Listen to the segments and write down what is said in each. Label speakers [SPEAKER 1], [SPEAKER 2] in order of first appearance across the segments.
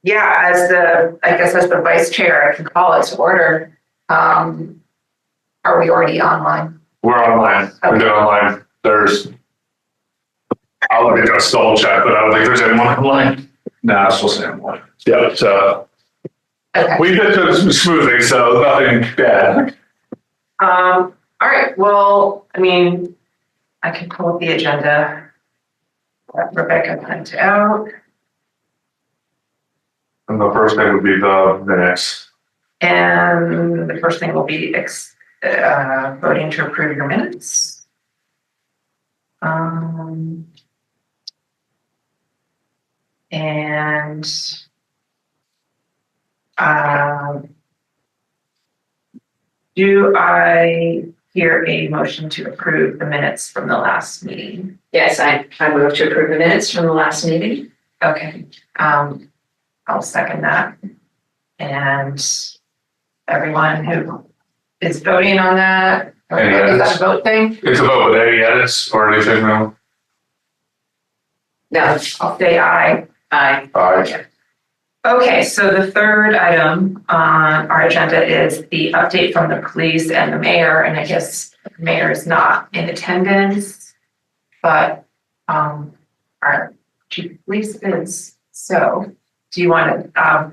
[SPEAKER 1] yeah, as the vice chair, I can call it to order. Are we already online?
[SPEAKER 2] We're online.
[SPEAKER 1] Okay.
[SPEAKER 2] We're doing online. I'll let me just double check, but I don't think there's anyone online.
[SPEAKER 3] No, it's supposed to be one.
[SPEAKER 2] Yeah, so
[SPEAKER 1] Okay.
[SPEAKER 2] we've been through smoothly, so nothing bad.
[SPEAKER 1] All right, well, I mean, I can pull up the agenda that Rebecca sent out.
[SPEAKER 2] And the first thing would be the minutes.
[SPEAKER 1] And the first thing will be voting to approve your minutes. And do I hear a motion to approve the minutes from the last meeting?
[SPEAKER 4] Yes, I move to approve the minutes from the last meeting.
[SPEAKER 1] Okay, I'll second that. And everyone who is voting on that,
[SPEAKER 2] Any
[SPEAKER 1] is that
[SPEAKER 2] edits?
[SPEAKER 1] a vote thing?
[SPEAKER 2] It's a vote with any edits or anything, no?
[SPEAKER 4] No,
[SPEAKER 1] I'll say aye.
[SPEAKER 4] aye.
[SPEAKER 2] Aye.
[SPEAKER 1] Okay, so the third item on our agenda is the update from the police and the mayor, and I guess the mayor is not in attendance, but our chief of police is. So do you want to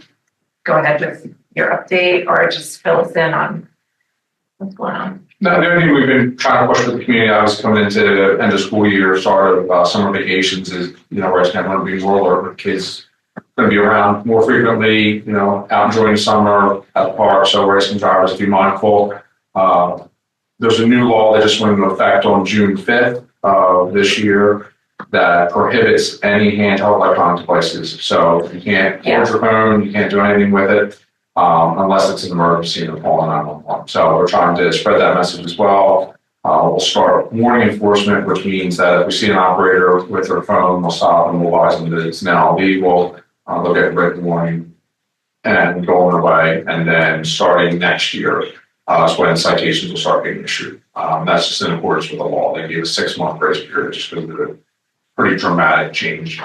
[SPEAKER 1] go ahead with your update or just fill us in on what's going on?
[SPEAKER 3] No, the only thing we've been trying to push with the community, I was coming into the end of school year, start of summer vacations is, where it's going to be more alert with kids going to be around more frequently, out enjoying the summer at the park. So racing drivers, be mindful. There's a new law that just went into effect on June 5th of this year that prohibits any handheld electronic devices. So you can't hold your phone, you can't do anything with it unless it's an emergency and calling 911. So we're trying to spread that message as well. We'll start warning enforcement, which means that if we see an operator with their phone, we'll stop and we'll advise them that it's now illegal. They'll get a written warning and go on their way. And then starting next year is when citations will start being issued. That's just in accordance with the law. They gave a 6-month grace period just because of the pretty dramatic change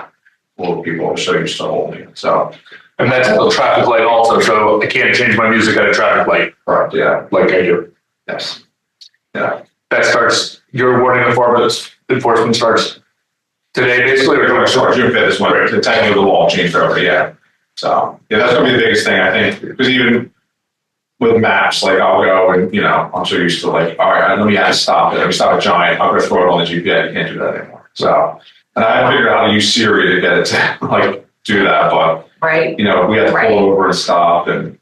[SPEAKER 3] for people are so used to holding it. So,
[SPEAKER 2] And that's a traffic light also, so I can't change my music at a traffic light
[SPEAKER 3] correct, yeah,
[SPEAKER 2] like I do.
[SPEAKER 3] yes, yeah.
[SPEAKER 2] That starts, your warning enforcement starts today, basically, or
[SPEAKER 3] We're going to June 5th is when technically the law changed over, yeah. So, yeah, that's going to be the biggest thing, I think, because even with maps, like I'll go and, I'm so used to like, all right, let me have to stop it. Let me stop a giant. I'll go throw it on the GPS. You can't do that anymore. So, and I had to figure out how to use Siri to get it to like do that. But,
[SPEAKER 1] Right.
[SPEAKER 3] we had to pull over and stop and,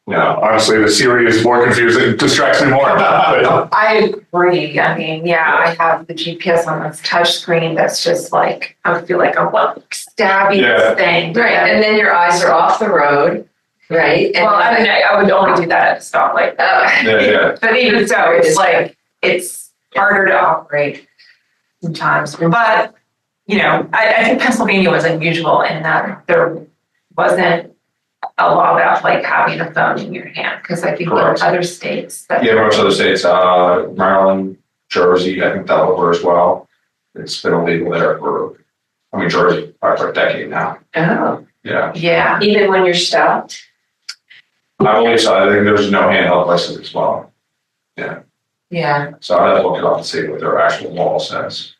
[SPEAKER 2] honestly, the Siri is more confusing, distracts me more.
[SPEAKER 1] I agree. I mean, yeah, I have the GPS on this touch screen that's just like, I feel like I'm stabbing
[SPEAKER 3] Yeah.
[SPEAKER 1] this thing.
[SPEAKER 4] Right, and then your eyes are off the road, right? And
[SPEAKER 1] Well, I mean, I would only do that at a stoplight.
[SPEAKER 3] yeah.
[SPEAKER 1] But even so, it's like, it's harder to operate sometimes. But, I think Pennsylvania was unusual in that there wasn't a law about like having a phone in your hand. Because I think there are
[SPEAKER 3] Correct.
[SPEAKER 1] other states that.
[SPEAKER 3] Yeah, most other states, Maryland, Jersey, I think Delaware as well. It's been illegal there Jersey, probably for a decade now.
[SPEAKER 4] Oh,
[SPEAKER 3] Yeah.
[SPEAKER 1] Yeah.
[SPEAKER 4] even when you're stopped?
[SPEAKER 3] I believe so. I think there's no handheld devices as well.
[SPEAKER 1] Yeah.
[SPEAKER 3] So I had to look it up and see what their actual law says.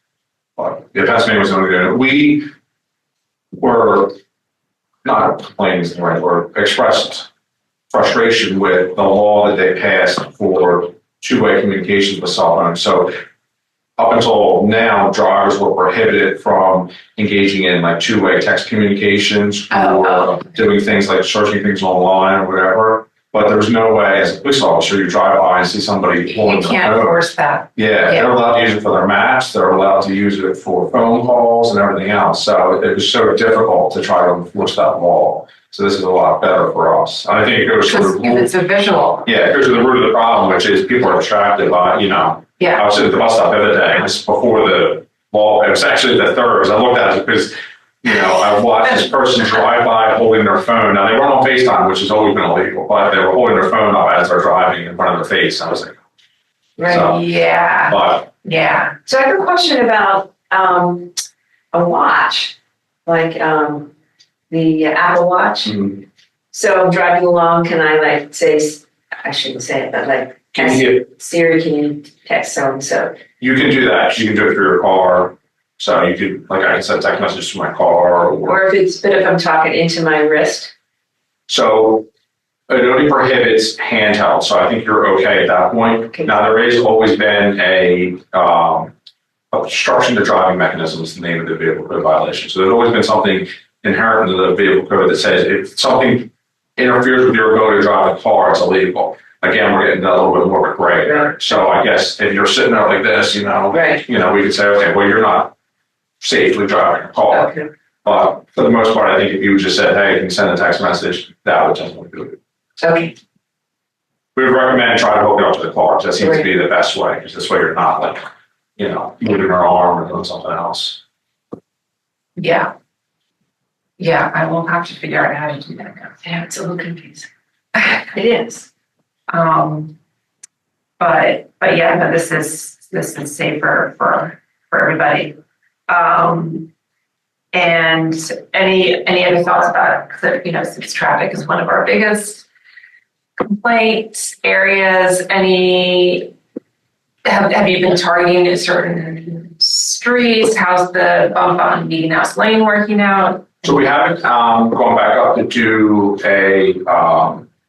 [SPEAKER 3] But yeah, Pennsylvania was only doing it. We were not complaining is the right word, expressed frustration with the law that they passed for two-way communications with cell phones. So up until now, drivers were prohibited from engaging in like two-way text communications or doing things like searching things online or whatever. But there's no way as a police officer you drive by and see somebody holding
[SPEAKER 1] You
[SPEAKER 3] their
[SPEAKER 1] can't
[SPEAKER 3] phone.
[SPEAKER 1] force that.
[SPEAKER 3] Yeah, they're allowed to use it for their maps. They're allowed to use it for phone calls and everything else. So it was so difficult to try to enforce that law. So this is a lot better for us. I think it goes to
[SPEAKER 1] Because
[SPEAKER 3] the
[SPEAKER 1] it's a visual.
[SPEAKER 3] it goes to the root of the problem, which is people are distracted by, I
[SPEAKER 1] Yeah.
[SPEAKER 3] was at the bus stop the other day, just before the law, it was actually the third, because I looked at it because, I watched this person drive by holding their phone. Now, they weren't on FaceTime, which has always been illegal, but they were holding their phone up as they're driving in front of their face. I was like,
[SPEAKER 1] Right.
[SPEAKER 3] So-
[SPEAKER 1] Yeah.
[SPEAKER 3] but
[SPEAKER 1] Yeah.
[SPEAKER 4] So I have a question about a watch. Like, the Apple Watch.
[SPEAKER 3] Mhm.
[SPEAKER 4] So I'm driving along, can I like say, I shouldn't say it, but like,
[SPEAKER 3] Can you,
[SPEAKER 4] Siri, can you text so-and-so?
[SPEAKER 3] you can do that. You can do it through your car. So you could, like I can send text messages to my car
[SPEAKER 4] Or if I'm talking into my wrist,
[SPEAKER 3] so it only prohibits handheld. So I think you're okay at that point.
[SPEAKER 4] Okay.
[SPEAKER 3] Now, there has always been a obstruction to driving mechanism is the name of the vehicle code violation. So there's always been something inherent in the vehicle code that says if something interferes with your ability to drive a car, it's illegal. Again, we're getting a little bit more of a gray there. So I guess if you're sitting there like this,
[SPEAKER 4] right?
[SPEAKER 3] we could say, okay, well, you're not safely driving a car.
[SPEAKER 4] Okay.
[SPEAKER 3] But for the most part, I think if you just said, hey, you can send a text message, that would definitely do it.
[SPEAKER 4] Okay.
[SPEAKER 3] We would recommend trying to hook it up to the car. That seems to be the best way, because this way you're not like, moving your arm or doing something else.
[SPEAKER 1] Yeah. Yeah, I will have to figure out how to do that now.
[SPEAKER 4] Yeah, it's a little confusing. It is.
[SPEAKER 1] But yeah, no, this is safer for everybody. And any other thoughts about it? Because, since traffic is one of our biggest complaint areas, have you been targeting certain streets? How's the bump on Meeting House Lane working out?
[SPEAKER 3] So we haven't gone back up to do a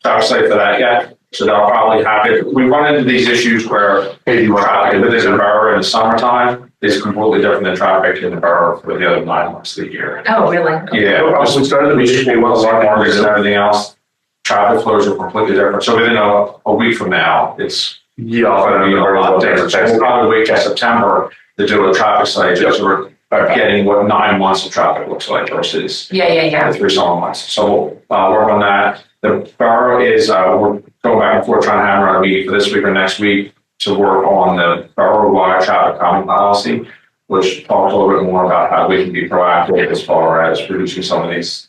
[SPEAKER 3] traffic study for that yet. So that'll probably happen. We run into these issues where traffic within the borough in the summertime is completely different than traffic in the borough for the other 9 months of the year.
[SPEAKER 1] Oh, really?
[SPEAKER 3] Yeah, we started the beach, we went along mortgages and everything else. Traffic flows are completely different. So within a week from now, it's going to be a lot different. So we'll probably wait till September to do a traffic study, just so we're getting what 9 months of traffic looks like versus
[SPEAKER 1] Yeah.
[SPEAKER 3] the 3 summer months. So we'll work on that. The borough is, we're going back and forth trying to hammer out a meeting for this week or next week to work on the borough-wide traffic calming policy, which talks a little bit more about how we can be proactive as far as reducing some of these,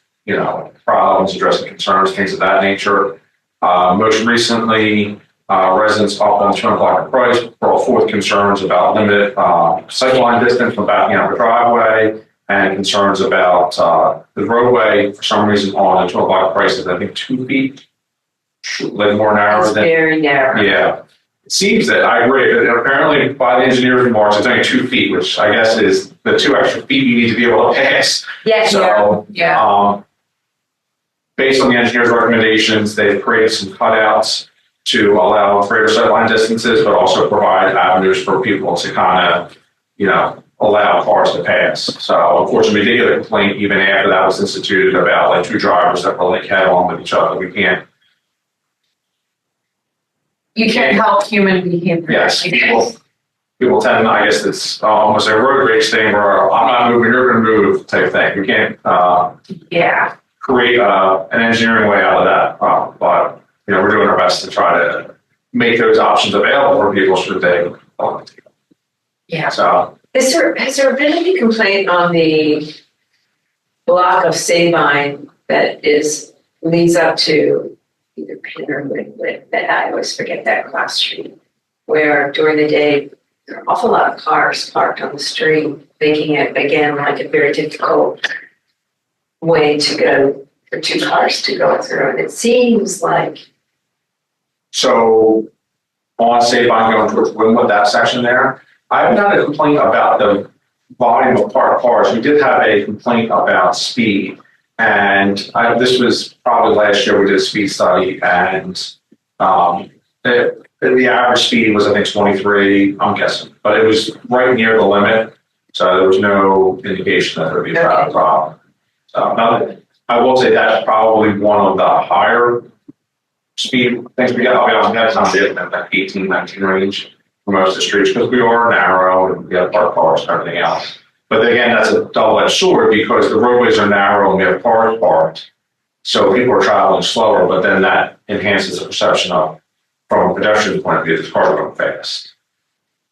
[SPEAKER 3] problems, addressing concerns, things of that nature. Most recently, residents up on 2 o'clock at Price brought forth concerns about limited sightline distance from backing out the driveway and concerns about the roadway, for some reason, on the 2 o'clock at Price is, I think, 2 feet, like more narrow
[SPEAKER 4] It's
[SPEAKER 3] than.
[SPEAKER 4] very narrow.
[SPEAKER 3] Yeah. It seems that, I agree, but apparently by the engineer's remarks, it's only 2 feet, which I guess is the 2 extra feet you need to be able to pass.
[SPEAKER 4] Yeah.
[SPEAKER 3] So,
[SPEAKER 1] Yeah.
[SPEAKER 3] based on the engineer's recommendations, they've created some cutouts to allow greater sightline distances, but also provide avenues for people to kind of, allow cars to pass. So unfortunately, we did get a complaint even after that was instituted about like 2 drivers that were like head on with each other. We can't.
[SPEAKER 1] You can't help human behavior.
[SPEAKER 3] Yes, people tend, I guess it's almost a road rage thing where I'm not moving, you're going to move type thing. We can't
[SPEAKER 1] Yeah.
[SPEAKER 3] create an engineering way out of that. But, we're doing our best to try to make those options available for people should they want to.
[SPEAKER 1] Yeah.
[SPEAKER 3] So,
[SPEAKER 4] Has there been any complaint on the block of Sabine that leads up to either Penn or Wynwood, that I always forget that cross street, where during the day, there are an awful lot of cars parked on the street, making it, again, like a very difficult way to go for 2 cars to go through. And it seems like,
[SPEAKER 3] so on Sabine going towards Wynwood, that section there, I haven't had a complaint about the volume of parked cars. We did have a complaint about speed. And this was probably last year we did a speed study, and the average speed was, I think, 23, I'm guessing. But it was right near the limit, so there was no indication that there would be a traffic problem. So now, I will say that's probably one of the higher speed things we got. I'll be honest, we had some dip in that 18, 19 range for most of the streets because we are narrow and we have parked cars and everything else. But again, that's a double-edged sword because the roadways are narrow and we have cars parked. So people are traveling slower, but then that enhances the perception of, from a pedestrian point of view, that cars are going fast.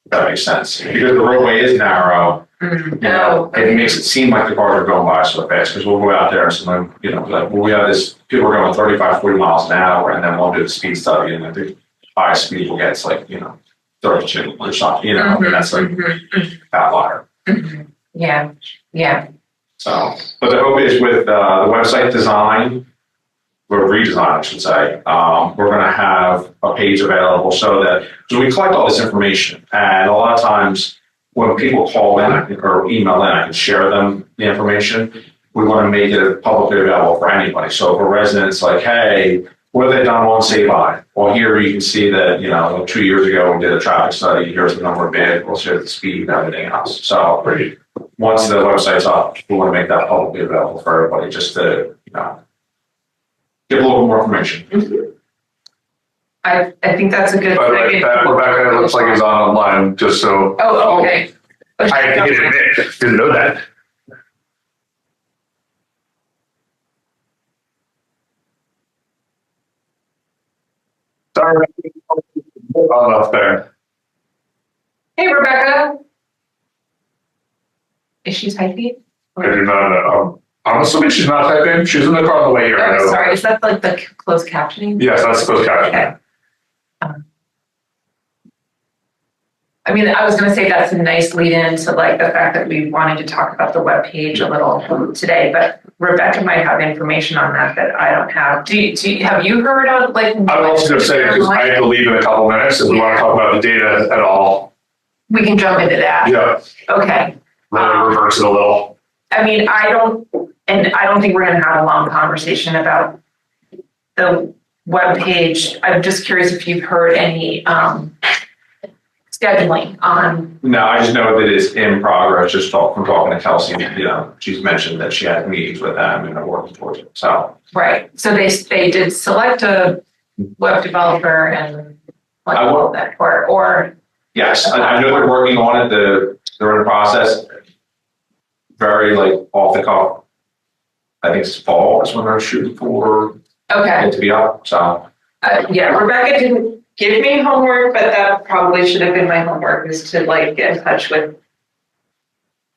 [SPEAKER 3] If that makes sense. Because the roadway is narrow, it makes it seem like the cars are going by so fast because we'll go out there and someone, we have this, people are going 35, 40 miles an hour and then we'll do the speed study and I think highest speed will get it's like, 32 or something, and that's like outlier.
[SPEAKER 1] Yeah.
[SPEAKER 3] So, but the hope is with the website design, or redesign, I should say, we're gonna have a page available so that, because we collect all this information, and a lot of times when people call in or email in, I can share them the information. We wanna make it publicly available for anybody. So if a resident's like, hey, what have they done on Sabine? Well, here you can see that, 2 years ago, we did a traffic study, here's the number of vehicles, here's the speed and everything else. So once the website's up, we want to make that publicly available for everybody, just to, give a little more information.
[SPEAKER 1] I think that's a good
[SPEAKER 2] By the way,
[SPEAKER 1] thing.
[SPEAKER 2] that Rebecca, it looks like is on online, just so.
[SPEAKER 1] Oh, okay.
[SPEAKER 2] I didn't admit, didn't know that. Sorry. On up there.
[SPEAKER 1] Hey, Rebecca. Is she typing?
[SPEAKER 2] I do not know. I'm assuming she's not typing. She's in the car on the way here. I
[SPEAKER 1] Oh,
[SPEAKER 2] know.
[SPEAKER 1] sorry, is that like the closed captioning?
[SPEAKER 2] Yes, that's supposed to
[SPEAKER 1] Okay.
[SPEAKER 2] caption.
[SPEAKER 1] I mean, I was gonna say that's a nice lead in to like the fact that we wanted to talk about the webpage a little today, but Rebecca might have information on that I don't have. Have you heard of like?
[SPEAKER 2] I was also gonna say, because I have to leave in a couple minutes, if we want to talk about the data at all.
[SPEAKER 1] We can jump into that.
[SPEAKER 2] Yeah,
[SPEAKER 1] Okay.
[SPEAKER 2] really reverse it a little.
[SPEAKER 1] I mean, I don't think we're gonna have a long conversation about the webpage. I'm just curious if you've heard any scheduling on.
[SPEAKER 3] No, I just know that it's in progress, just from talking to Kelsey, she's mentioned that she had meetings with them and are working towards it, so.
[SPEAKER 1] Right, so they did select a web developer and like
[SPEAKER 3] I will-
[SPEAKER 1] all of that, or,
[SPEAKER 3] Yes, I know they're working on it, they're in the process. Very off the cuff. I think it's fall is when they're shooting for
[SPEAKER 1] okay.
[SPEAKER 3] it to be up, so.
[SPEAKER 1] Yeah, Rebecca didn't give me homework, but that probably should have been my homework, is to like get in touch with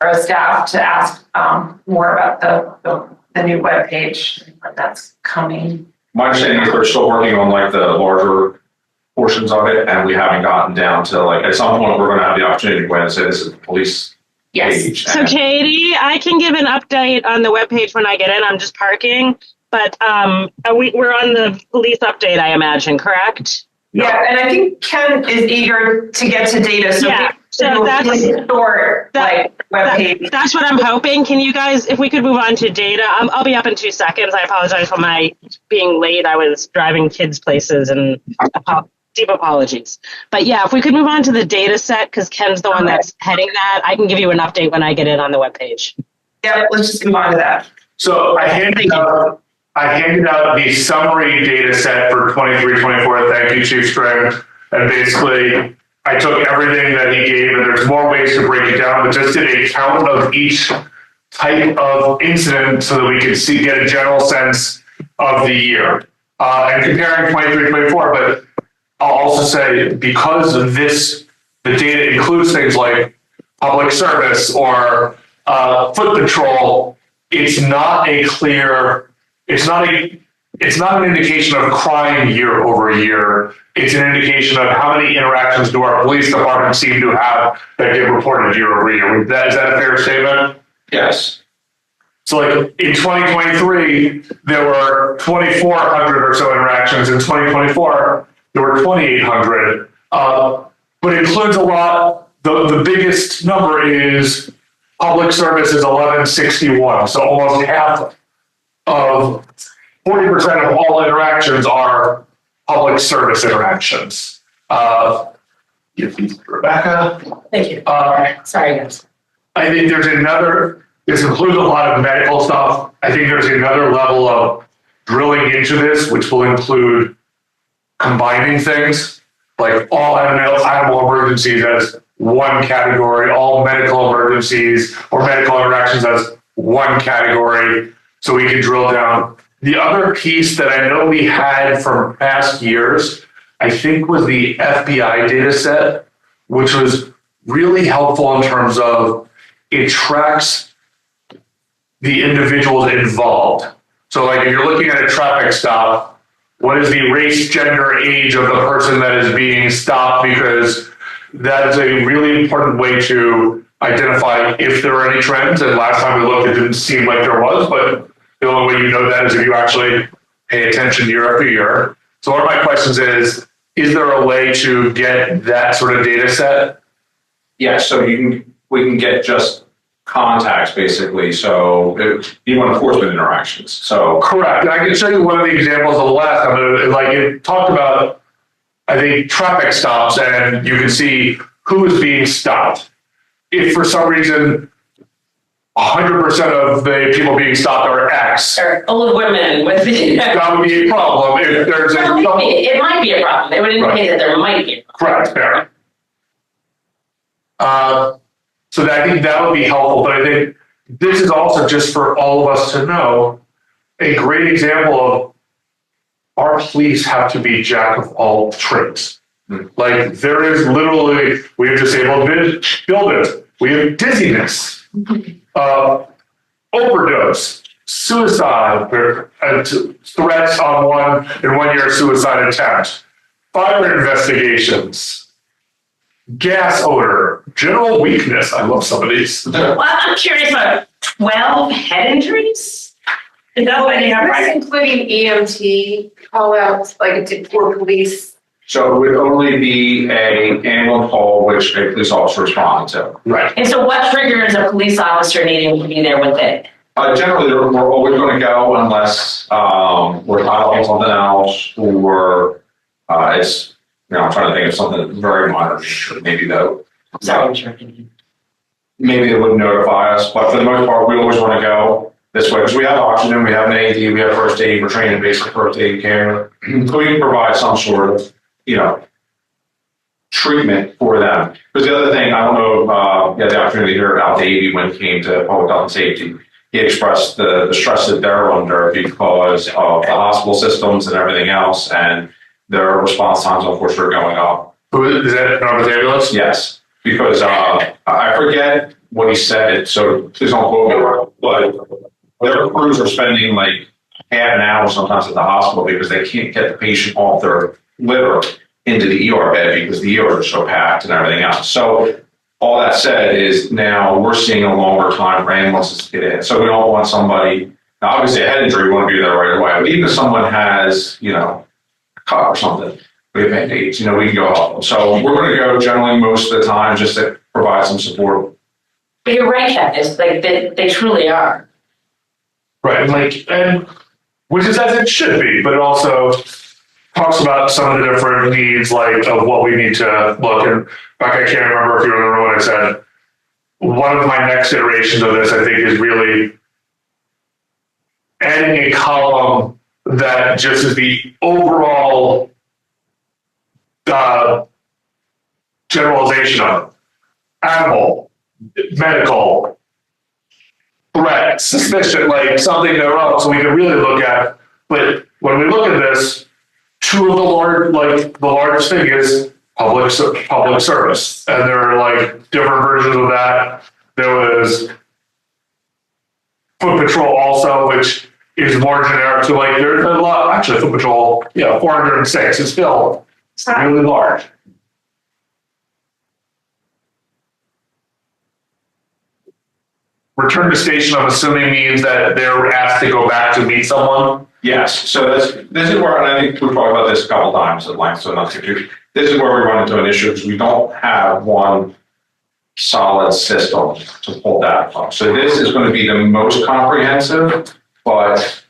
[SPEAKER 1] our staff to ask more about the new webpage when that's coming.
[SPEAKER 3] My understanding is they're still working on the larger portions of it, and we haven't gotten down to at some point, we're gonna have the opportunity to go in and say, this is the police
[SPEAKER 1] Yes.
[SPEAKER 3] page.
[SPEAKER 5] So
[SPEAKER 3] And-
[SPEAKER 5] Katie, I can give an update on the webpage when I get in. I'm just parking, but we're on the police update, I imagine, correct?
[SPEAKER 1] Yeah, and I think Ken is eager to get to data, so
[SPEAKER 5] Yeah, so
[SPEAKER 1] we
[SPEAKER 5] that's-
[SPEAKER 1] short webpage.
[SPEAKER 5] That's what I'm hoping. Can you guys, if we could move on to data, I'll be up in 2 seconds. I apologize for my being late. I was driving kids places and deep apologies. But yeah, if we could move on to the data set, because Ken's the one that's heading that, I can give you an update when I get in on the webpage.
[SPEAKER 1] Yeah, let's just move on to that.
[SPEAKER 2] So I handed out the summary data set for 23-24. Thank you, Chief String. And basically, I took everything that he gave, and there's more ways to break it down, but just did a count of each type of incident so that we can get a general sense of the year. And comparing 23-24, but I'll also say, because of this, the data includes things like public service or foot patrol, it's not an indication of crime year over year. It's an indication of how many interactions do our police department seem to have that get reported year over year. Is that a fair statement?
[SPEAKER 3] Yes.
[SPEAKER 2] So in 2023, there were 2,400 or so interactions. In 2024, there were 2,800. But it includes a lot. The biggest number is public service is 1,161. So almost half of 40% of all interactions are public service interactions. Rebecca?
[SPEAKER 4] Thank you. Sorry, guys.
[SPEAKER 2] I think this includes a lot of medical stuff. I think there's another level of drilling into this, which will include combining things, like all animal emergencies as one category, all medical emergencies or medical interactions as one category, so we can drill down. The other piece that I know we had from past years, I think, was the FBI data set, which was really helpful in terms of it tracks the individuals involved. So if you're looking at a traffic stop, what is the race, gender, age of the person that is being stopped? Because that is a really important way to identify if there are any trends. And last time we looked, it didn't seem like there was, but the only way you know that is if you actually pay attention year after year. So one of my questions is there a way to get that sort of data set?
[SPEAKER 3] Yeah, so we can get just contacts basically. So even enforcement interactions. So
[SPEAKER 2] Correct. And I can show you one of the examples of the last time. Like it talked about, I think, traffic stops, and you can see who is being stopped. If for some reason 100% of the people being stopped are X,
[SPEAKER 4] Or old women with the.
[SPEAKER 2] that would be a problem. If there's a
[SPEAKER 4] It might be a problem. It would indicate that there might be.
[SPEAKER 2] correct, fair. So I think that would be helpful, but I think this is also just for all of us to know a great example of our police have to be jack of all trades. Like there is literally, we have disabled buildings, we have dizziness, overdose, suicide, threats on in 1 year suicide attempt, fire investigations, gas odor, general weakness. I love some of these.
[SPEAKER 6] Well, I'm curious about 12 head injuries? Is that what they have,
[SPEAKER 1] That's
[SPEAKER 6] right?
[SPEAKER 1] including EMT call outs, like for police.
[SPEAKER 3] So it would only be a ambulance call which a police officer responded to.
[SPEAKER 2] Right.
[SPEAKER 6] And so what triggers a police officer needing to be there with it?
[SPEAKER 3] Generally, we're always going to go unless we're tied on something else or it's, I'm trying to think of something very minor. Maybe though,
[SPEAKER 6] Sorry.
[SPEAKER 3] maybe they wouldn't notify us, but for the most part, we always want to go this way because we have oxygen, we have an AED, we have first aid, we're trained in basic first aid care. So we can provide some sort of, treatment for them. Because the other thing, I don't know if you had the opportunity to hear about Davey when it came to public health and safety. He expressed the stress that they're under because of the hospital systems and everything else, and their response times, unfortunately, are going up.
[SPEAKER 2] Is that North Ambulance?
[SPEAKER 3] Yes, because I forget what he said, so please don't quote me, but their crews are spending like half an hour sometimes at the hospital because they can't get the patient off their litter into the ER bed because the ERs are so packed and everything else. So all that said is now we're seeing a longer time for ambulances to get in. So we don't want somebody, now obviously a head injury, we want to be there right away, but even if someone has, a cut or something, we have Band-Aids, we can go help them. So we're going to go generally most of the time just to provide some support.
[SPEAKER 6] But you're right, Kat, it's like they truly are.
[SPEAKER 2] Right, and which is as it should be, but it also talks about some of the different needs, like of what we need to look. And back, I can't remember if you remember what I said. One of my next iterations of this, I think, is really adding a column that just is the overall generalization of animal, medical, threat, suspicion, like something thereof, so we can really look at. But when we look at this, two of the largest thing is public service, and there are like different versions of that. There was foot patrol also, which is more generic to like there's a lot. Actually, foot patrol, 406 is still really large. Return to station, I'm assuming means that they're asked to go back to meet someone.
[SPEAKER 3] Yes, so this is where, and I think we've talked about this a couple times at length, so not too. This is where we run into an issue because we don't have one solid system to pull that from. So this is going to be the most comprehensive, but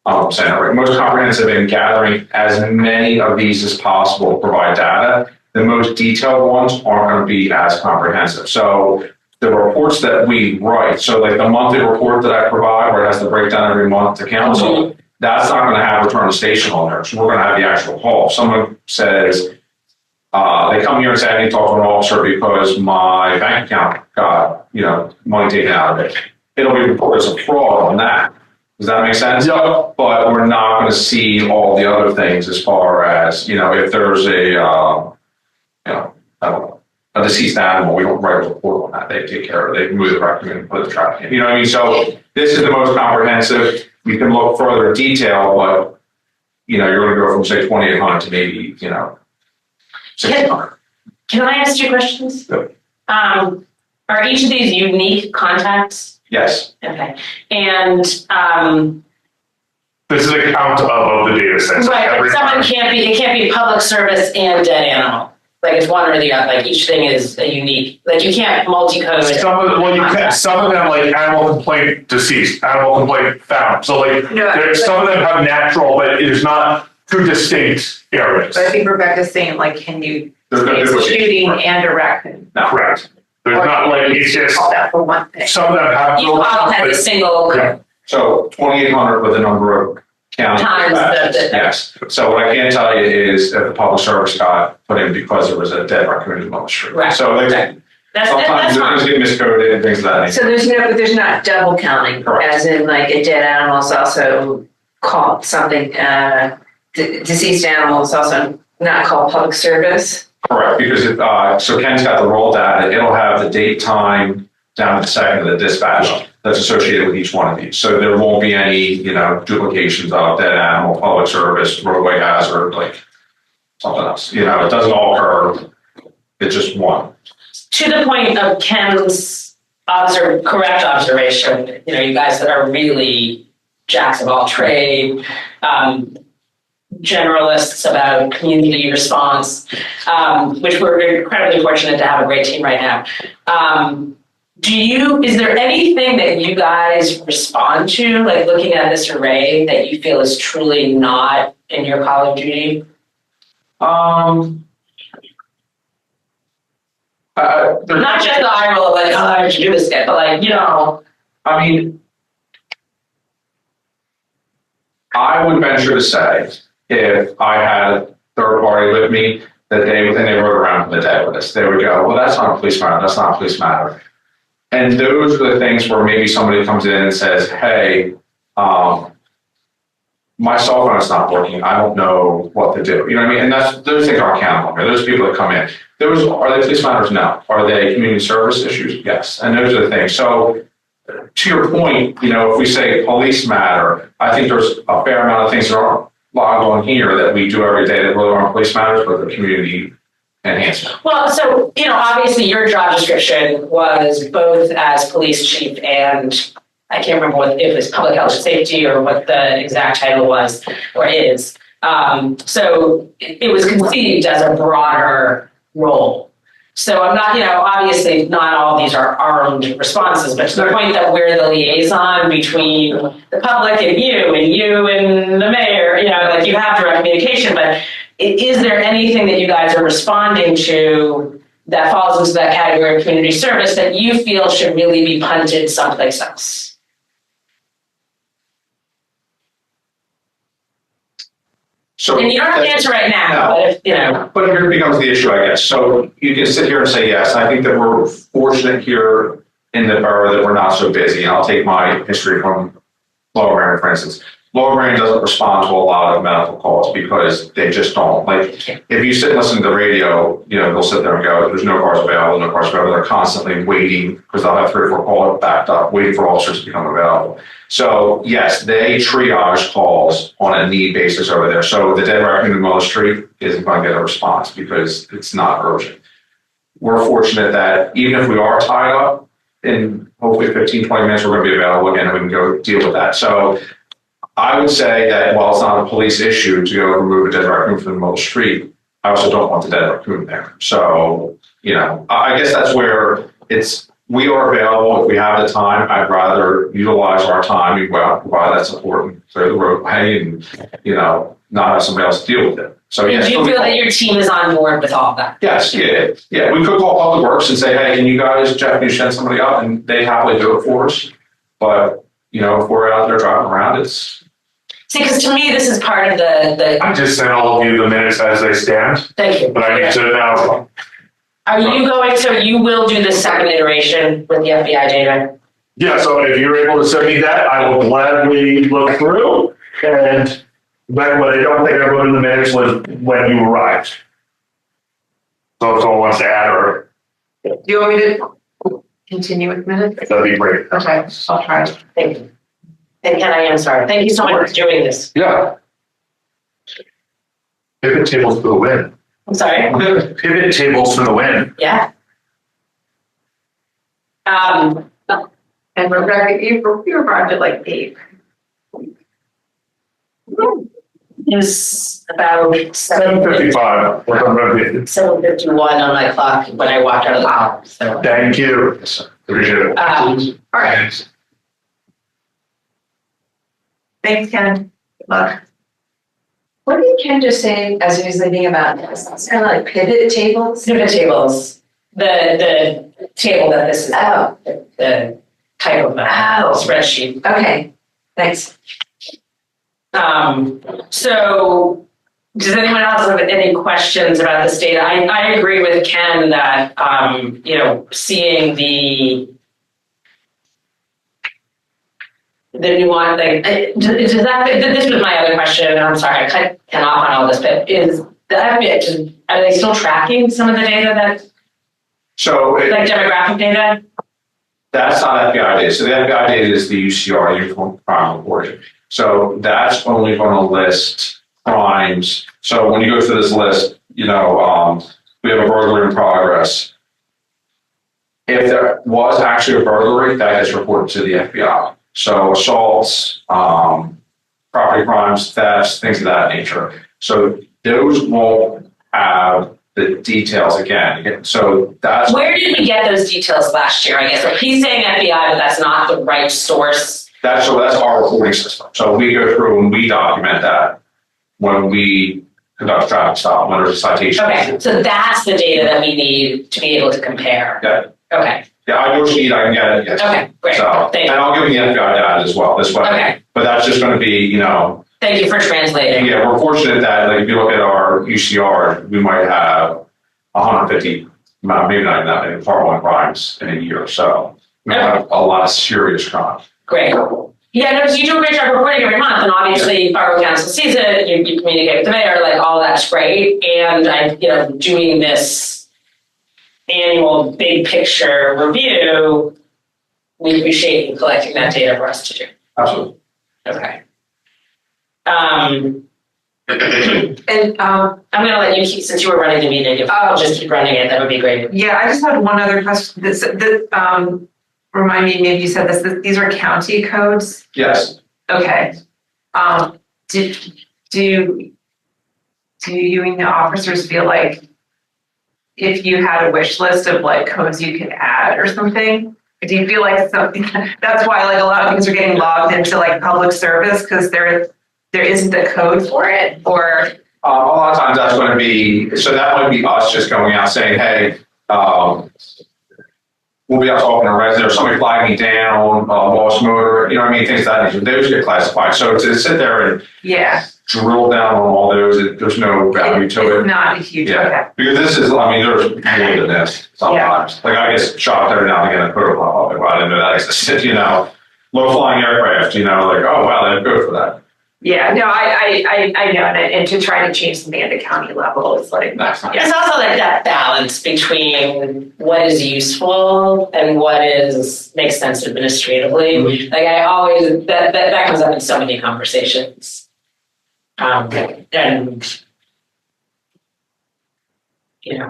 [SPEAKER 3] I'm saying it right, most comprehensive in gathering as many of these as possible to provide data. The most detailed ones aren't going to be as comprehensive. So the reports that we write, so like the monthly report that I provide where it has the breakdown every month to council, that's not going to have return to station on there. So we're going to have the actual call. Someone says, they come here and say, I need to talk to an officer because my bank account got, money taken out of it. It'll be reported as a fraud on that. Does that make sense?
[SPEAKER 2] Yeah.
[SPEAKER 3] But we're not going to see all the other things as far as, if there's a, I don't know, a deceased animal, we don't write a report on that. They take care of it. They move the record and put the trap in. You know what I mean? So this is the most comprehensive. You can look further in detail, but, you're going to go from, say, 2,800 to maybe, 1,600.
[SPEAKER 6] Can I ask you questions?
[SPEAKER 2] Yep.
[SPEAKER 6] Are each of these unique contacts?
[SPEAKER 3] Yes,
[SPEAKER 6] Okay, and,
[SPEAKER 2] This is a count of the data sets.
[SPEAKER 6] right,
[SPEAKER 2] Every
[SPEAKER 6] but someone
[SPEAKER 2] time.
[SPEAKER 6] it can't be public service and dead animal. Like it's one or the other, like each thing is a unique, like you can't multi-code.
[SPEAKER 2] Some of, well, you can, some of them like animal complaint deceased, animal complaint found. So like,
[SPEAKER 1] No,
[SPEAKER 2] some of them have natural, but it is not two distinct areas.
[SPEAKER 1] But I think Rebecca's saying like, can you
[SPEAKER 3] There's no
[SPEAKER 1] say it's a
[SPEAKER 3] duplication.
[SPEAKER 1] shooting and a raccoon?
[SPEAKER 2] Correct. There's not like, it's just,
[SPEAKER 1] Call that for one thing.
[SPEAKER 2] some of them have.
[SPEAKER 6] Each file has a single
[SPEAKER 2] Yeah.
[SPEAKER 3] so 2,800 with the number of county.
[SPEAKER 6] Times the-
[SPEAKER 3] Yes, so what I can tell you is that the public service got put in because there was a dead raccoon in the street.
[SPEAKER 6] Right.
[SPEAKER 3] So they,
[SPEAKER 6] That's
[SPEAKER 3] sometimes
[SPEAKER 6] fine.
[SPEAKER 3] things get miscoded and things of that nature.
[SPEAKER 4] So there's not double counting,
[SPEAKER 3] Correct.
[SPEAKER 4] as in like a dead animal is also called something, deceased animal is also not called public service.
[SPEAKER 3] Correct, because it, so Ken's got the roll data, it'll have the date, time, down to the second of the dispatch that's associated with each one of these. So there won't be any, duplications of dead animal, public service, roadway hazard, like something else. It doesn't all occur, it's just one.
[SPEAKER 6] To the point of Ken's correct observation, you guys that are really jacks of all trade, generalists about community response, which we're incredibly fortunate to have a great team right now. Is there anything that you guys respond to, like looking at this array, that you feel is truly not in your call of duty? Not just the eye roll of like, oh, I should do this yet, but like,
[SPEAKER 3] I mean, I would venture to say, if I had a third party with me, that they rode around the day with us, they would go, well, that's not a police matter, that's not a police matter. And those are the things where maybe somebody comes in and says, hey, my cell phone is not working, I don't know what to do. You know what I mean? And those things aren't countable. Those people that come in. Are they police matters? No. Are they community service issues? Yes. And those are the things. So to your point, if we say police matter, I think there's a fair amount of things that are logged on here that we do every day that really aren't police matters, but the community enhancement.
[SPEAKER 6] well, so, obviously your job description was both as police chief and I can't remember if it was public health and safety or what the exact title was or is. So it was conceived as a broader role. So I'm not, obviously not all these are armed responses, but to the point that we're the liaison between the public and you and the mayor, like you have direct communication, but is there anything that you guys are responding to that falls into that category of community service that you feel should really be punted someplace else?
[SPEAKER 3] So
[SPEAKER 6] And you don't have to answer right now, but if,
[SPEAKER 3] But here becomes the issue, I guess. So you can sit here and say yes. I think that we're fortunate here in the borough that we're not so busy. And I'll take my history from Lower Marion, for instance. Lower Marion doesn't respond to a lot of medical calls because they just don't. Like, if you sit and listen to the radio, they'll sit there and go, there's no cars available, no cars available. They're constantly waiting because they'll have 3 or 4 calls backed up, waiting for officers to become available. So yes, they triage calls on a need basis over there. So the dead raccoon in Willow Street isn't going to get a response because it's not urgent. We're fortunate that even if we are tied up, in hopefully 15, 20 minutes, we're going to be available again and we can go deal with that. So I would say that while it's not a police issue to go remove a dead raccoon from the middle of the street, I also don't want the dead raccoon there. So, I guess that's where we are available if we have the time. I'd rather utilize our time and provide that support and clear the roadway and, not have somebody else deal with it. So yes.
[SPEAKER 6] do you feel that your team is on board with all of that?
[SPEAKER 3] Yes, yeah. We could call Public Works and say, hey, can you guys, Jeff, can you send somebody up? And they happily do it for us. But, if we're out there driving around, it's.
[SPEAKER 6] See, because to me, this is part of the,
[SPEAKER 2] I just sent all of you the minutes as they stand,
[SPEAKER 6] thank you.
[SPEAKER 2] but I need to now.
[SPEAKER 6] Are you so you will do the second iteration with the FBI data?
[SPEAKER 2] Yeah, so if you're able to send me that, I will gladly look through. And but what I don't think I wrote in the minutes was when you arrived. So if someone wants to add or,
[SPEAKER 1] Do you want me to continue with minutes?
[SPEAKER 2] that'd be great.
[SPEAKER 1] Okay, I'll try.
[SPEAKER 6] Thank you. And Ken, I am sorry. Thank you so much for doing this.
[SPEAKER 2] Yeah. Pivot tables for the win.
[SPEAKER 6] I'm sorry.
[SPEAKER 2] Pivot tables for the win.
[SPEAKER 6] Yeah.
[SPEAKER 1] And Rebecca, you arrived at like 8.
[SPEAKER 6] Is about
[SPEAKER 2] 7:55. What I'm gonna be.
[SPEAKER 6] 7:51 on my clock when I walked out of the house, so.
[SPEAKER 2] Thank you. Appreciate it.
[SPEAKER 1] All right. Thanks, Ken. Good luck.
[SPEAKER 4] What did Ken just say as he was leaving about this? It's kind of like pivot tables.
[SPEAKER 6] Pivot tables, the table that this is,
[SPEAKER 4] Oh,
[SPEAKER 6] the type of spreadsheet.
[SPEAKER 4] okay, thanks.
[SPEAKER 6] So does anyone else have any questions about this data? I agree with Ken that, seeing the nuance, like, does that, this was my other question, and I'm sorry, I cut Ken off on all this, but is the FBI, are they still tracking some of the data that,
[SPEAKER 3] So
[SPEAKER 6] like demographic data?
[SPEAKER 3] that's not FBI data. So the FBI data is the UCR, Uniform Crime Reporting. So that's only going to list crimes. So when you go through this list, we have a burglary in progress. If there was actually a burglary, that gets reported to the FBI. So assaults, property crimes, thefts, things of that nature. So those won't have the details again. So that's
[SPEAKER 6] Where did we get those details last year, I guess? So he's saying FBI, but that's not the right source.
[SPEAKER 3] that's our reporting system. So we go through and we document that when we conduct a traffic stop, when there's a citation.
[SPEAKER 6] Okay, so that's the data that we need to be able to compare.
[SPEAKER 3] Yeah.
[SPEAKER 6] Okay,
[SPEAKER 3] Yeah, I know what you need, I can get it, yes.
[SPEAKER 6] okay, great,
[SPEAKER 3] So,
[SPEAKER 6] thank
[SPEAKER 3] and
[SPEAKER 6] you.
[SPEAKER 3] I'll give you the FBI data as well, this way.
[SPEAKER 6] Okay.
[SPEAKER 3] But that's just gonna be,
[SPEAKER 6] Thank you for translating.
[SPEAKER 3] yeah, we're fortunate that, like, if you look at our UCR, we might have 150, maybe not even that many, Part 1 crimes in a year or so. We have a lot of serious crimes.
[SPEAKER 6] Great. Yeah, no, so you do a great job reporting every month, and obviously Borough Council sees it, you communicate with the mayor, like, all that's great. And doing this annual big picture review, we appreciate you collecting that data for us to do.
[SPEAKER 3] Absolutely.
[SPEAKER 6] Okay.
[SPEAKER 1] And
[SPEAKER 6] I'm gonna let you keep, since you were running the meeting, if I'll just keep running it, that would be great.
[SPEAKER 1] yeah, I just had one other question. This remind me, maybe you said this, these are county codes?
[SPEAKER 3] Yes.
[SPEAKER 1] Okay. Do you and the officers feel like if you had a wish list of like codes you could add or something? Do you feel like something, that's why like a lot of things are getting logged into like public service because there isn't a code for it, or?
[SPEAKER 3] A lot of times that's going to be, so that might be us just going out saying, hey, we'll be out talking to residents, or somebody flagging me down, lost motor, things of that nature. Those get classified. So to sit there and
[SPEAKER 1] Yeah.
[SPEAKER 3] drill down on all those, there's no value to it.
[SPEAKER 1] It's not a huge, okay.
[SPEAKER 3] Yeah, because this is, there's more than this sometimes. Like I get shocked every now and again at protocol, like, well, I didn't know that existed, low flying aircraft, like, oh, wow, they're good for that.
[SPEAKER 1] Yeah, no, I know, and to try to change something at the county level is like,
[SPEAKER 3] That's not.
[SPEAKER 6] It's also like that balance between what is useful and what makes sense administratively.
[SPEAKER 3] Mm-hmm.
[SPEAKER 6] Like I always, that comes up in so many conversations. And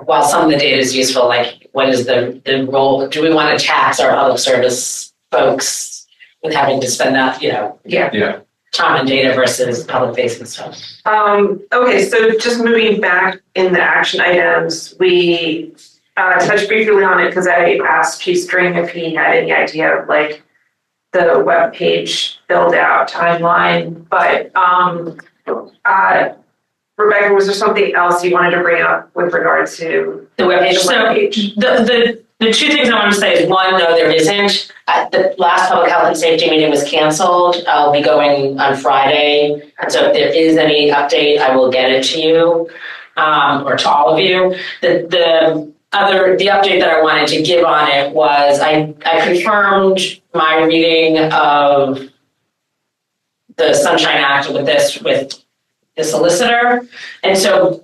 [SPEAKER 6] while some of the data is useful, like what is the role? Do we want to tax our public service folks with having to spend that,
[SPEAKER 3] Yeah.
[SPEAKER 6] time and data versus public facing stuff?
[SPEAKER 1] okay, so just moving back in the action items, we touched briefly on it because I asked Chief String if he had any idea of like the web page build out timeline, but Rebecca, was there something else you wanted to bring up with regard to
[SPEAKER 6] The webpage.
[SPEAKER 1] the webpage?
[SPEAKER 6] The two things I want to say is one, no, there isn't. The last public health and safety meeting was canceled. I'll be going on Friday. And so if there is any update, I will get it to you, or to all of you. The update that I wanted to give on it was I confirmed my reading of the Sunshine Act with the solicitor. And so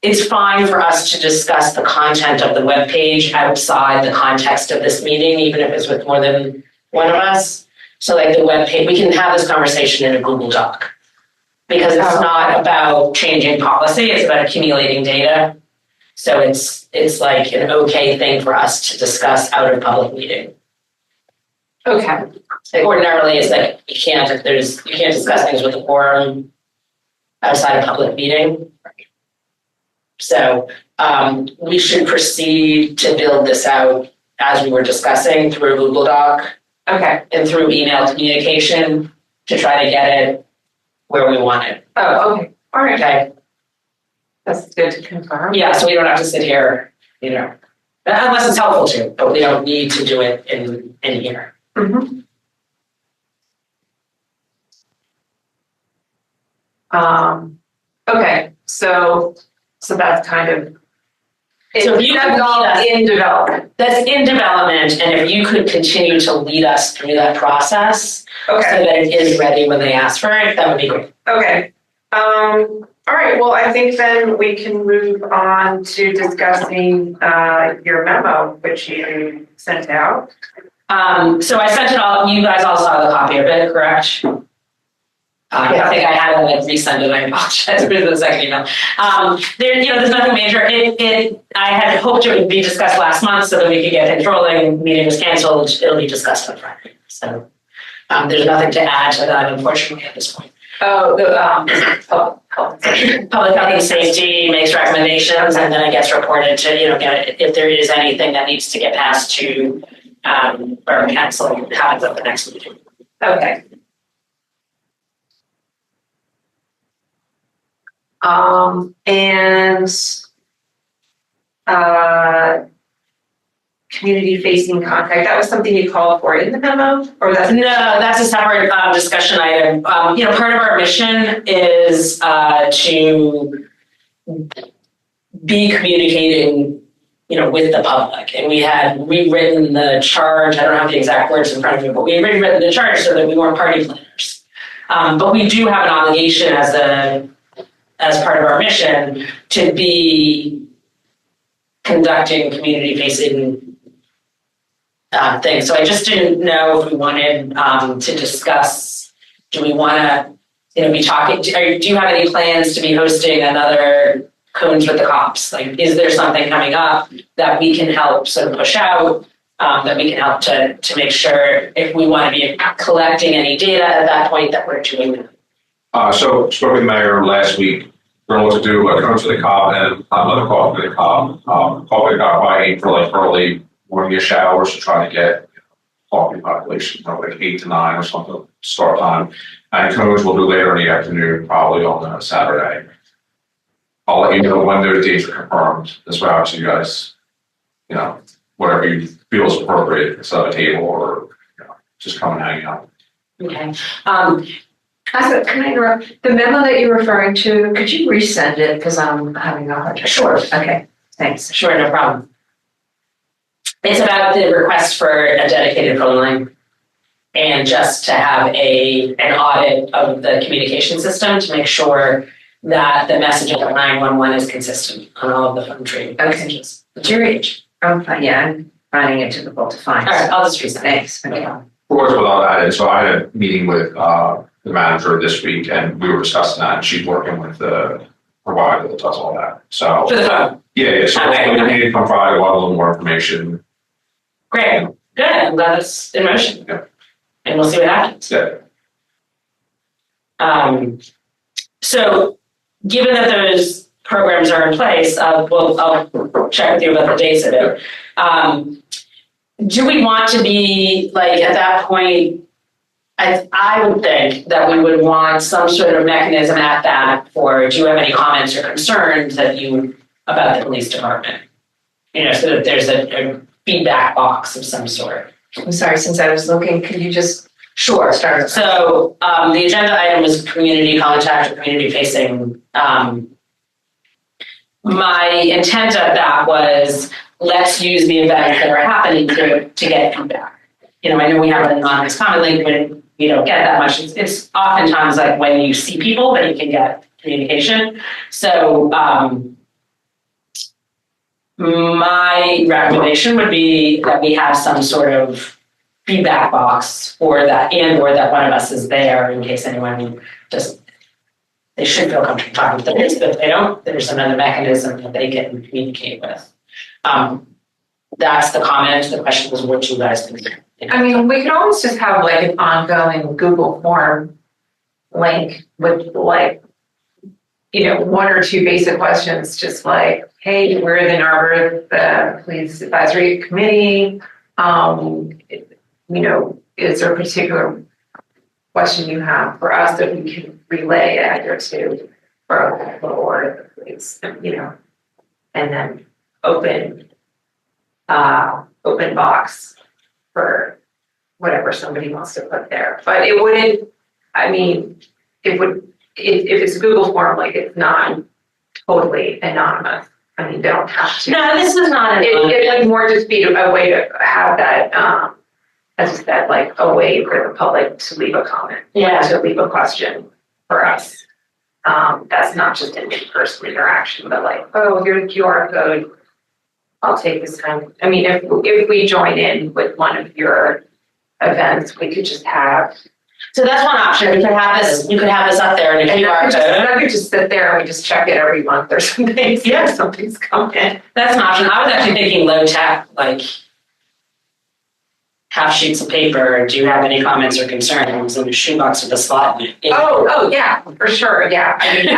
[SPEAKER 6] it's fine for us to discuss the content of the webpage outside the context of this meeting, even if it's with more than one of us. So like the webpage, we can have this conversation in a Google Doc because it's not about changing policy, it's about accumulating data. So it's like an okay thing for us to discuss out of public meeting.
[SPEAKER 1] Okay,
[SPEAKER 6] Like ordinarily, it's like you can't discuss things with the quorum outside a public meeting. So we should proceed to build this out as we were discussing through Google Doc
[SPEAKER 1] okay.
[SPEAKER 6] and through email communication to try to get it where we want it.
[SPEAKER 1] Oh, okay, all right,
[SPEAKER 6] Okay.
[SPEAKER 1] that's good to confirm.
[SPEAKER 6] Yeah, so we don't have to sit here, you know, unless it's helpful to, but we don't need to do it in here.
[SPEAKER 1] Mhm. Okay, so that's kind of.
[SPEAKER 6] So if you
[SPEAKER 1] That's
[SPEAKER 6] could
[SPEAKER 1] all
[SPEAKER 6] lead us-
[SPEAKER 1] in development.
[SPEAKER 6] That's in development, and if you could continue to lead us through that process so
[SPEAKER 1] Okay,
[SPEAKER 6] that it is ready when they ask for it, that would be great.
[SPEAKER 1] okay. All right, well, I think then we can move on to discussing, your memo, which you sent out.
[SPEAKER 6] So I sent it all, you guys all saw the copy of it, correct? I think I had to like resend it, I apologize for the second email. There's nothing major, I had hoped it would be discussed last month so that we could get things rolling, meeting was canceled, it'll be discussed on Friday, so. There's nothing to add to that unfortunately at this point.
[SPEAKER 1] Oh, the, public health.
[SPEAKER 6] Public health and safety makes recommendations and then it gets reported to, if there is anything that needs to get passed to, or council, it happens at the next meeting.
[SPEAKER 1] Okay. And community facing contact, that was something you called for in the memo, or that's?
[SPEAKER 6] No, that's a separate discussion item. Part of our mission is to be communicating, with the public. And we had rewritten the charge, I don't have the exact words in front of me, but we had rewritten the charge so that we weren't party planners. But we do have an obligation as part of our mission to be conducting community facing things. So I just didn't know if we wanted to discuss, do we want to, be talking, do you have any plans to be hosting another Cones with the Cops? Like, is there something coming up that we can help sort of push out, that we can help to make sure if we want to be collecting any data at that point that we're doing that?
[SPEAKER 3] So spoke with the mayor last week. We're going to do a Cones with the Cop and another Coffee with the Cop. Coffee with the Cop I aim for like early morning showers to try to get coffee population, like 8 to 9 or something, start time. And Cones we'll do later in the afternoon, probably on a Saturday. I'll let you know when those dates are confirmed. That's why out to you guys, whatever you feel is appropriate, set up a table or just come and hang out.
[SPEAKER 6] Okay.
[SPEAKER 4] Can I interrupt? The memo that you're referring to, could you resend it? Because I'm having a hard time.
[SPEAKER 6] Sure.
[SPEAKER 4] Okay, thanks.
[SPEAKER 6] Sure, no problem. It's about the request for a dedicated phone line and just to have an audit of the communication system to make sure that the messaging of 911 is consistent on all of the phone tree messages. What's your age?
[SPEAKER 4] I'm finding it difficult to find.
[SPEAKER 6] All right, I'll just resend it.
[SPEAKER 4] Thanks. Okay.
[SPEAKER 3] Of course, with all that, and so I had a meeting with the manager this week, and we were discussing that, and she's working with the provider that does all that. So
[SPEAKER 6] For the phone.
[SPEAKER 3] yeah. So
[SPEAKER 6] Okay.
[SPEAKER 3] we need to come Friday, we'll have a little more information.
[SPEAKER 6] Great. Good. I'm glad it's in motion.
[SPEAKER 3] Yeah.
[SPEAKER 6] And we'll see what happens.
[SPEAKER 3] Yeah.
[SPEAKER 6] So given that those programs are in place, I'll check with you about the dates of it. Do we want to be like at that point? I would think that we would want some sort of mechanism at that for, do you have any comments or concerns about the police department? So that there's a feedback box of some sort.
[SPEAKER 4] I'm sorry, since I was looking, could you just
[SPEAKER 6] Sure.
[SPEAKER 4] start?
[SPEAKER 6] So the agenda item was community contact or community facing. My intent of that was let's use the events that are happening to get feedback. I know we have an anonymous comment link, but we don't get that much. It's oftentimes like when you see people that you can get communication. So my recommendation would be that we have some sort of feedback box for that, and or that one of us is there in case anyone they should feel comfortable talking to the police, but if they don't, there's another mechanism that they can communicate with. that's the comment. The question was, what you guys think?
[SPEAKER 1] I mean, we could always just have like an ongoing Google form link with like, you know, one or two basic questions, just like, hey, we're the Narberth, the Police Advisory Committee. You know, is there a particular question you have for us that we can relay either to or the police, you know, and then open box for whatever somebody wants to put there. But it wouldn't, I mean, it would, if it's a Google form, like it's not totally anonymous. I mean, they don't have to.
[SPEAKER 6] No, this is not.
[SPEAKER 1] It would more just be a way to have that, as I said, like a way for the public to leave a comment.
[SPEAKER 6] Yeah.
[SPEAKER 1] To leave a question for us. That's not just an in-person interaction, but like, oh, here's the QR code. I'll take this time. I mean, if we join in with one of your events, we could just have.
[SPEAKER 6] So that's one option. We could have this. You could have this up there in a QR code.
[SPEAKER 1] I could just sit there and we just check it every month or something.
[SPEAKER 6] Yeah.
[SPEAKER 1] If something's coming.
[SPEAKER 6] That's an option. I was actually thinking low tech, like half sheets of paper. Do you have any comments or concerns? In a shoebox with a slot in it.
[SPEAKER 1] Oh, yeah, for sure, yeah. I mean,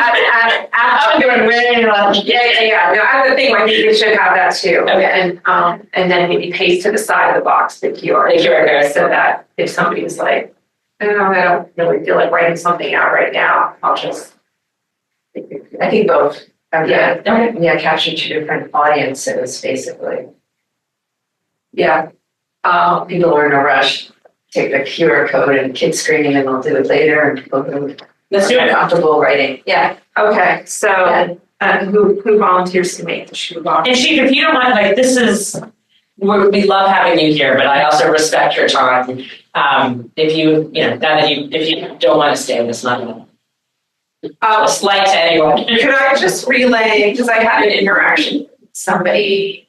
[SPEAKER 6] I'm doing really well.
[SPEAKER 1] yeah. No, I would think I think we should have that too.
[SPEAKER 6] Okay.
[SPEAKER 1] And then maybe paste to the side of the box the QR code so that if somebody's like, I don't really feel like writing something out right now, I'll just.
[SPEAKER 4] I think both.
[SPEAKER 1] Yeah.
[SPEAKER 4] Yeah, capture two different audiences, basically.
[SPEAKER 1] Yeah.
[SPEAKER 4] People are in a rush, take the QR code and kids screaming and they'll do it later and people who
[SPEAKER 6] Let's do
[SPEAKER 4] are
[SPEAKER 6] it.
[SPEAKER 4] comfortable writing. Yeah.
[SPEAKER 1] Okay, so who volunteers to make the shoe box?
[SPEAKER 6] And Chief, if you don't mind, like this is, we love having you here, but I also respect your time. If you know, now that if you don't want to stay, that's not a slight to anyone.
[SPEAKER 1] Could I just relay, because I had an interaction with somebody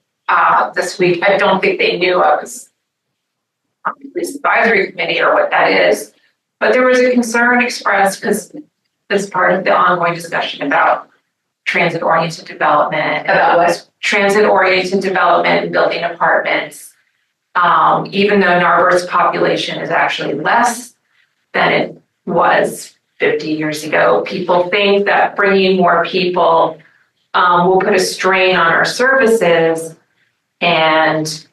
[SPEAKER 1] this week, I don't think they knew I was on the police advisory committee or what that is, but there was a concern expressed because as part of the ongoing discussion about transit-oriented development.
[SPEAKER 4] About what?
[SPEAKER 1] Transit-oriented development and building apartments. Even though Narberth's population is actually less than it was 50 years ago, people think that bringing more people will put a strain on our services, and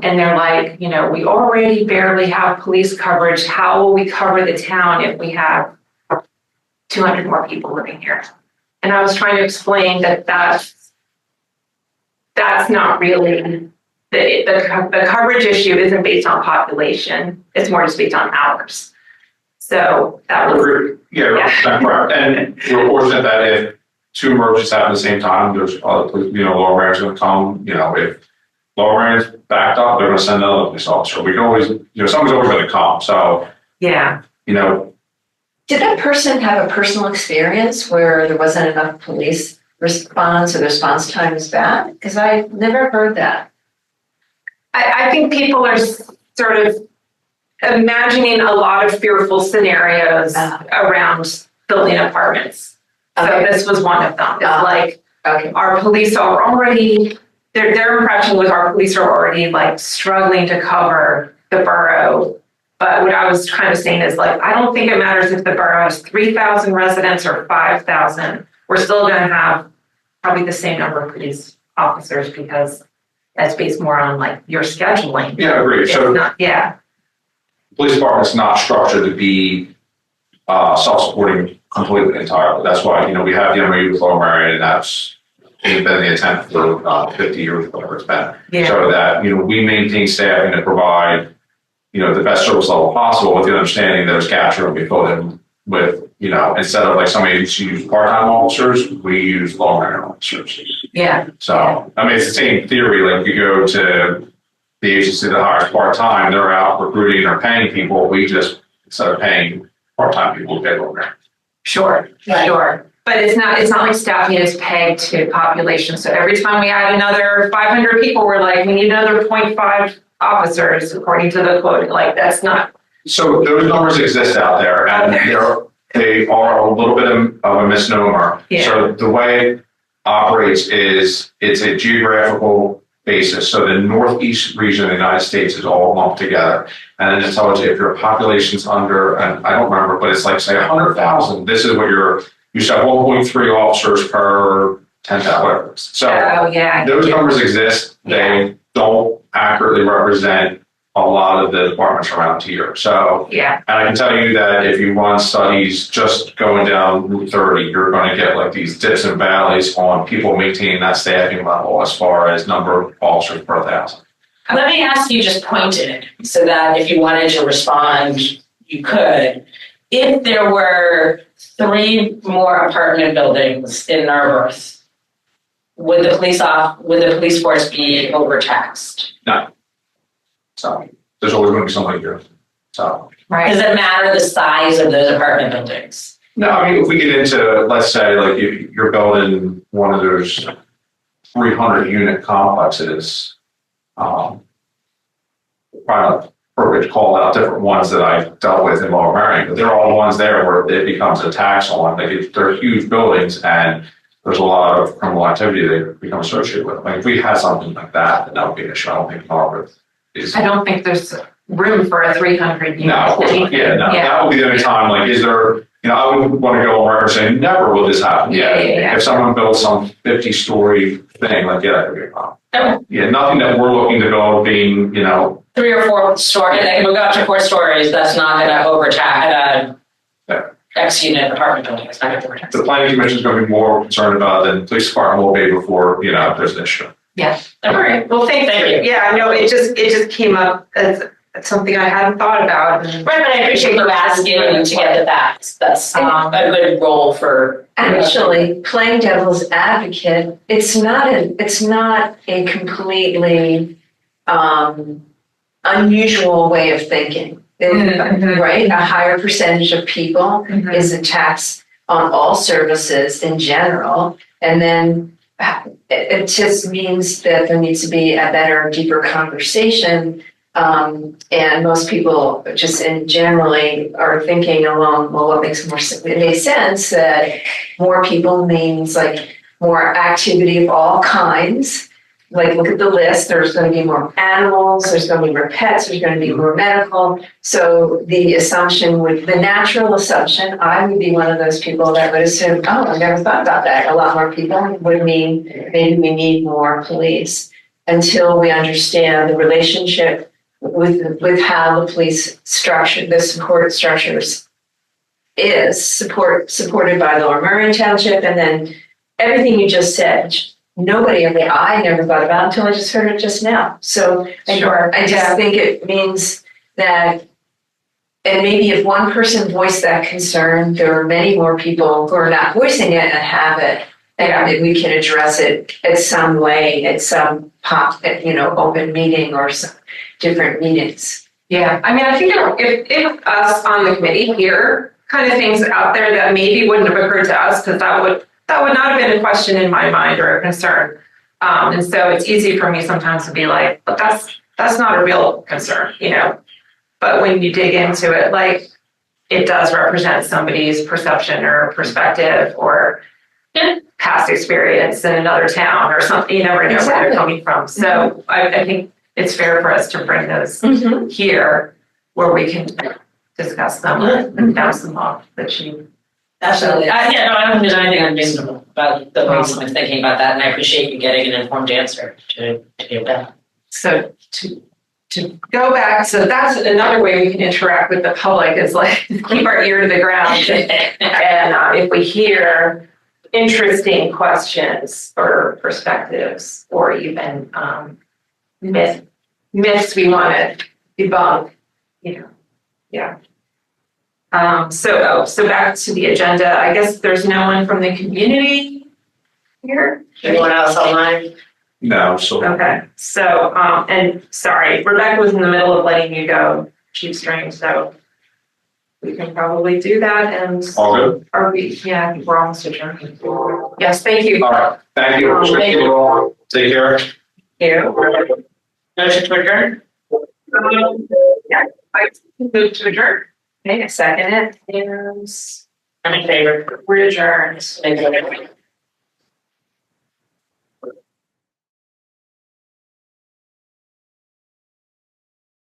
[SPEAKER 1] they're like, you know, we already barely have police coverage. How will we cover the town if we have 200 more people living here? And I was trying to explain that that's not really the coverage issue isn't based on population. It's more just based on hours. So that was
[SPEAKER 3] That's correct. And we're fortunate that if two emergencies happen at the same time, there's other police, you know, Laurel Mayor's gonna come, you know, if Laurel Mayor's backed up, they're gonna send another police officer. We can always, you know, someone's always gonna come. So,
[SPEAKER 1] yeah.
[SPEAKER 3] you know,
[SPEAKER 4] Did that person have a personal experience where there wasn't enough police response or the response time is bad? Because I never heard that.
[SPEAKER 1] I think people are sort of imagining a lot of fearful scenarios around building apartments. So
[SPEAKER 4] Okay.
[SPEAKER 1] this was one of them. It's
[SPEAKER 4] Ah.
[SPEAKER 1] like
[SPEAKER 4] Okay.
[SPEAKER 1] our police are already, their impression was our police are already like struggling to cover the borough. But what I was kind of saying is like, I don't think it matters if the borough has 3,000 residents or 5,000. We're still going to have probably the same number of police officers because that's based more on like your scheduling.
[SPEAKER 3] yeah, agreed.
[SPEAKER 1] It's
[SPEAKER 3] So
[SPEAKER 1] not, yeah,
[SPEAKER 3] police department's not structured to be self-supporting completely entirely. That's why, you know, we have the MOU with Laurel Marion, and that's been the intent for 50 years, whatever it's been.
[SPEAKER 1] yeah,
[SPEAKER 3] So that, you know, we maintain staffing to provide, you know, the best service level possible with the understanding that it's captured and we fill in with, you know, instead of like some agencies use part-time officers, we use Laurel Marion officers.
[SPEAKER 1] yeah,
[SPEAKER 3] So, I mean, it's the same theory, like you go to the agency that hires part-time, they're out recruiting or paying people, we just, instead of paying part-time people, we pay Laurel Marion.
[SPEAKER 1] sure,
[SPEAKER 4] Right.
[SPEAKER 1] sure. But it's not like staffing is pegged to population. So every time we add another 500 people, we're like, we need another 0.5 officers according to the quote. Like that's not,
[SPEAKER 3] So those numbers exist out there, and they are a little bit of a misnomer.
[SPEAKER 1] Yeah.
[SPEAKER 3] So the way it operates is it's a geographical basis. So the northeast region of the United States is all lumped together. And then it tells you if your population's under, and I don't remember, but it's like, say, 100,000, this is what you should have 1.3 officers per 10,000, whatever. So
[SPEAKER 1] Oh, yeah.
[SPEAKER 3] those numbers exist. They don't accurately represent a lot of the departments around here. So,
[SPEAKER 1] Yeah,
[SPEAKER 3] and I can tell you that if you run studies just going down Route 30, you're going to get like these dips and valleys on people maintaining that staffing level as far as number of officers per 1,000.
[SPEAKER 6] Let me ask you just pointed so that if you wanted to respond, you could. If there were 3 more apartment buildings in Narberth, would the police force be overtaxed?
[SPEAKER 3] No. So there's always going to be somebody here. So.
[SPEAKER 1] right.
[SPEAKER 6] Does it matter the size of those apartment buildings?
[SPEAKER 3] No, I mean, if we get into, let's say, like you're building one of those 300 unit complexes, probably not appropriate to call out different ones that I've dealt with in Lower Merion, but they're all ones there where it becomes a tax on, like they're huge buildings and there's a lot of criminal activity that become associated with it. Like if we had something like that, then that would be an issue. I don't think Narberth is.
[SPEAKER 1] I don't think there's room for a 300 unit.
[SPEAKER 3] No, of course not. Yeah, no, that would be the only time, like, is there, I wouldn't want to go on record saying never will this happen.
[SPEAKER 1] Yeah.
[SPEAKER 3] If someone builds some 50-story thing, like, that could be a problem.
[SPEAKER 6] Okay.
[SPEAKER 3] Yeah, nothing that we're looking to go being,
[SPEAKER 6] 3 or 4 stories, like if we go up to 4 stories, that's not gonna overtax, X unit apartment building, it's not gonna overtax.
[SPEAKER 3] the planning commission is going to be more concerned about than the police department will be before, there's an issue.
[SPEAKER 1] All right, well, thank you. Yeah, no, it just came up as something I hadn't thought about.
[SPEAKER 6] Right, but I appreciate you asking to get the facts, that's a good role for.
[SPEAKER 4] Actually, playing devil's advocate, it's not a completely unusual way of thinking.
[SPEAKER 1] Mhm.
[SPEAKER 4] Right? A higher percentage of people is a tax on all services in general. And then it just means that there needs to be a better, deeper conversation. And most people just in generally are thinking along, well, what makes it makes sense that more people means like more activity of all kinds. Like, look at the list, there's going to be more animals, there's going to be more pets, there's going to be more medical. So the natural assumption, I would be one of those people that would assume, oh, I never thought about that. A lot more people would mean maybe we need more police until we understand the relationship with how the police structure, the support structures is supported by Lower Merion Township, and then everything you just said. I never thought about until I just heard it just now. So I just think it means that, and maybe if one person voiced that concern, there are many more people who are not voicing it and have it, and we can address it in some way at some open meeting or some different meetings.
[SPEAKER 1] Yeah, I mean, I think if us on the committee hear kind of things out there that maybe wouldn't have occurred to us, because that would not have been a question in my mind or a concern. And so it's easy for me sometimes to be like, but that's not a real concern, But when you dig into it, like, it does represent somebody's perception or perspective or past experience in another town or something. You never know where they're coming from. So I think it's fair for us to bring those here where we can discuss them and bounce them off that you.
[SPEAKER 6] Absolutely. I don't think there's anything unreasonable about the ways of thinking about that, and I appreciate you getting an informed answer to give that.
[SPEAKER 1] So to go back, so that's another way we can interact with the public is like keep our ear to the ground. And if we hear interesting questions or perspectives or even myths we want to debunk, yeah. So back to the agenda. I guess there's no one from the community here.
[SPEAKER 6] Anyone else online?
[SPEAKER 3] No, so.
[SPEAKER 1] Okay. So and sorry, Rebecca was in the middle of letting you go, Chief Strange. So we can probably do that. And
[SPEAKER 3] All good?
[SPEAKER 1] are we? Yeah, I think we're almost adjourned. Yes. Thank you.
[SPEAKER 3] All right. Thank you.
[SPEAKER 1] Thank you.
[SPEAKER 3] Take care.
[SPEAKER 6] Motion to adjourn?
[SPEAKER 1] Yeah. I move to adjourn. Okay, I second it. And
[SPEAKER 6] I'm in favor.
[SPEAKER 1] we're adjourned.
[SPEAKER 6] Thank you.